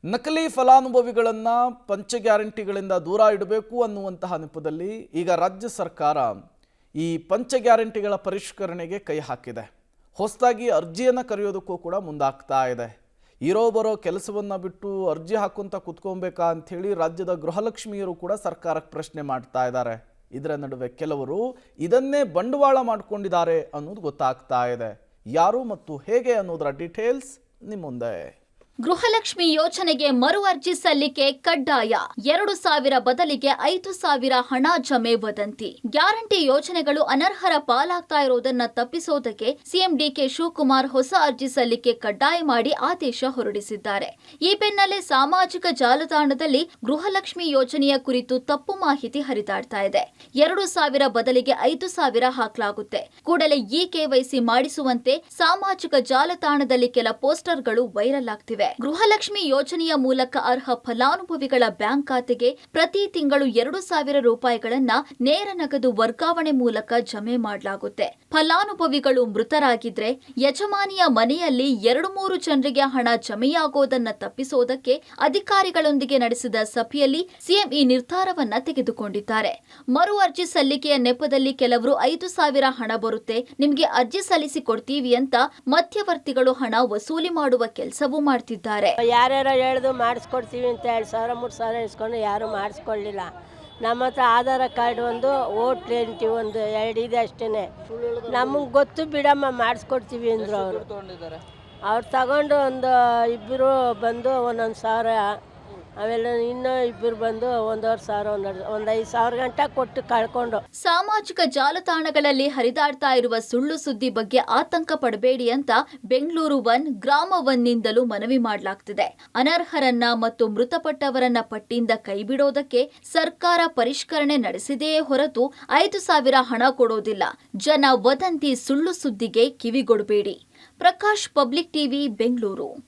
ನಕಲಿ ಫಲಾನುಭವಿಗಳನ್ನು ಪಂಚ ಗ್ಯಾರಂಟಿಗಳಿಂದ ದೂರ ಇಡಬೇಕು ಅನ್ನುವಂತಹ ನೆಪದಲ್ಲಿ ಈಗ ರಾಜ್ಯ ಸರ್ಕಾರ ಈ ಪಂಚ ಗ್ಯಾರಂಟಿಗಳ ಪರಿಷ್ಕರಣೆಗೆ ಕೈ ಹಾಕಿದೆ. ಹೊಸದಾಗಿ ಅರ್ಜಿಯನ್ನು ಕರೆಯೋದಕ್ಕೂ ಕೂಡ ಮುಂದಾಗ್ತಾ ಇದೆ. ಇರೋ ಬರೋ ಕೆಲಸವನ್ನು ಬಿಟ್ಟು ಅರ್ಜಿ ಹಾಕುವಂತ ಕುತ್ಕೊಬೇಕಾ ಅಂಥೇಳಿ ರಾಜ್ಯದ ಗೃಹಲಕ್ಷ್ಮಿಯರು ಕೂಡ ಸರ್ಕಾರಕ್ಕೆ ಪ್ರಶ್ನೆ ಮಾಡ್ತಾ ಇದ್ದಾರೆ. ಇದರ ನಡುವೆ ಕೆಲವರು ಇದನ್ನೇ ಬಂಡವಾಳ ಮಾಡಿಕೊಂಡಿದ್ದಾರೆ ಅನ್ನೋದು ಗೊತ್ತಾಗ್ತಾ ಇದೆ. ಯಾರು ಮತ್ತು ಹೇಗೆ ಅನ್ನೋದರ ಡೀಟೇಲ್ಸ್ ನಿಮ್ಮ ಮುಂದೆ. ಗೃಹಲಕ್ಷ್ಮಿ ಯೋಜನೆಗೆ ಮರು ಅರ್ಜಿ ಸಲ್ಲಿಕೆ ಕಡ್ಡಾಯ. 2,000 ಬದಲಿಗೆ 5,000 ಹಣ ಜಮೆ ವದಂತಿ. ಗ್ಯಾರಂಟಿ ಯೋಜನೆಗಳು ಅನರ್ಹರ ಪಾಲಾಗ್ತಾ ಇರೋದನ್ನ ತಪ್ಪಿಸೋದಕ್ಕೆ ಸಿಎಂ ಡಿಕೆ ಶಿವಕುಮಾರ್ ಹೊಸ ಅರ್ಜಿ ಸಲ್ಲಿಕೆ ಕಡ್ಡಾಯ ಮಾಡಿ ಆದೇಶ ಹೊರಡಿಸಿದ್ದಾರೆ. ಈ ಬೆನ್ನಲ್ಲೇ ಸಾಮಾಜಿಕ ಜಾಲತಾಣದಲ್ಲಿ ಗೃಹಲಕ್ಷ್ಮಿ ಯೋಜನೆಯ ಕುರಿತು ತಪ್ಪು ಮಾಹಿತಿ ಹರಿದಾಡ್ತಾ ಇದೆ. 2,000 ಬದಲಿಗೆ 5,000 ಹಾಕಲಾಗುತ್ತೆ. ಕೂಡಲೇ KYC ಮಾಡಿಸುವಂತೆ ಸಾಮಾಜಿಕ ಜಾಲತಾಣದಲ್ಲಿ ಕೆಲ ಪೋಸ್ಟರ್ಗಳು ವೈರಲ್ ಆಗ್ತಿವೆ. ಗೃಹಲಕ್ಷ್ಮಿ ಯೋಜನೆಯ ಮೂಲಕ ಅರ್ಹ ಫಲಾನುಭವಿಗಳ ಬ್ಯಾಂಕ್ ಖಾತೆಗೆ ಪ್ರತಿ ತಿಂಗಳು 2,000 ರೂಪಾಯಿಗಳನ್ನ ನೇರ ನಗದು ವರ್ಗಾವಣೆ ಮೂಲಕ ಜಮೆ ಮಾಡಲಾಗುತ್ತೆ. ಫಲಾನುಭವಿಗಳು ಮೃತರಾಗಿದ್ರೆ ಯಜಮಾನಿಯ ಮನೆಯಲ್ಲಿ 2-3 ಜನರಿಗೆ ಹಣ ಜಮೆಯಾಗೋದನ್ನ ತಪ್ಪಿಸೋದಕ್ಕೆ ಅಧಿಕಾರಿಗಳೊಂದಿಗೆ ನಡೆಸಿದ ಸಭೆಯಲ್ಲಿ ಸಿಎಂ ಈ ನಿರ್ಧಾರವನ್ನ ತೆಗೆದುಕೊಂಡಿದ್ದಾರೆ. ಮರು ಅರ್ಜಿ ಸಲ್ಲಿಕೆಯ ನೆಪದಲ್ಲಿ ಕೆಲವರು 5,000 ಹಣ ಬರುತ್ತೆ, ನಿಮ್ಗೆ ಅರ್ಜಿ ಸಲ್ಲಿಸಿ ಕೊಡ್ತೀವಿ ಅಂತ ಮಧ್ಯವರ್ತಿಗಳು ಹಣ ವಸೂಲಿ ಮಾಡುವ ಕೆಲಸವೂ ಮಾಡ್ತಿದ್ದಾರೆ. ಯಾರ್ಯಾರೋ ಹೇಳ್ದು ಮಾಡಿಸ್ಕೊಡ್ತೀವಿ ಅಂತ 2,000 3,000 ಇಸ್ಕೊಂಡು ಯಾರು ಮಾಡಿಸ್ಕೊಳ್ಳಿಲ್ಲ. ನಮ್ಮ ಹತ್ರ ಆಧಾರ್ ಕಾರ್ಡ್ ಒಂದು, ವೋಟ್ ಎಂಟಿ ಒಂದು 2 ಇದೆ ಅಷ್ಟೇ. ನಮಗೆ ಗೊತ್ತು ಬಿಡಮ್ಮ ಮಾಡಿಸ್ಕೊಡ್ತೀವಿ ಅಂದರು ಅವ್ರು ತಗೊಂಡು ಒಂದು ಇಬ್ಬರು ಬಂದು 1,000, ಆಮೇಲೆ ಇನ್ನೂ ಇಬ್ಬರು ಬಂದು 1,500 5,000 ಗಂಟೆ ಕೊಟ್ಟು ಕಳ್ಕೊಂಡು. ಸಾಮಾಜಿಕ ಜಾಲತಾಣಗಳಲ್ಲಿ ಹರಿದಾಡ್ತಾ ಇರುವ ಸುಳ್ಳು ಸುದ್ದಿ ಬಗ್ಗೆ ಆತಂಕ ಪಡಬೇಡಿ ಅಂತ ಬೆಂಗಳೂರು 1 ಗ್ರಾಮ 1ನಿಂದಲೂ ಮನವಿ ಮಾಡಲಾಗ್ತಿದೆ. ಅನರ್ಹರನ್ನ ಮತ್ತು ಮೃತಪಟ್ಟವರನ್ನ ಪಟ್ಟಿಯಿಂದ ಕೈಬಿಡೋದಕ್ಕೆ ಸರ್ಕಾರ ಪರಿಷ್ಕರಣೆ ನಡೆಸಿದೆಯೇ ಹೊರತು 5,000 ಹಣ ಕೊಡೋದಿಲ್ಲ. ಜನ ವದಂತಿ ಸುಳ್ಳು ಸುದ್ದಿಗೆ ಕಿವಿಗೊಡಬೇಡಿ. Prakash, public TV, Bengaluru.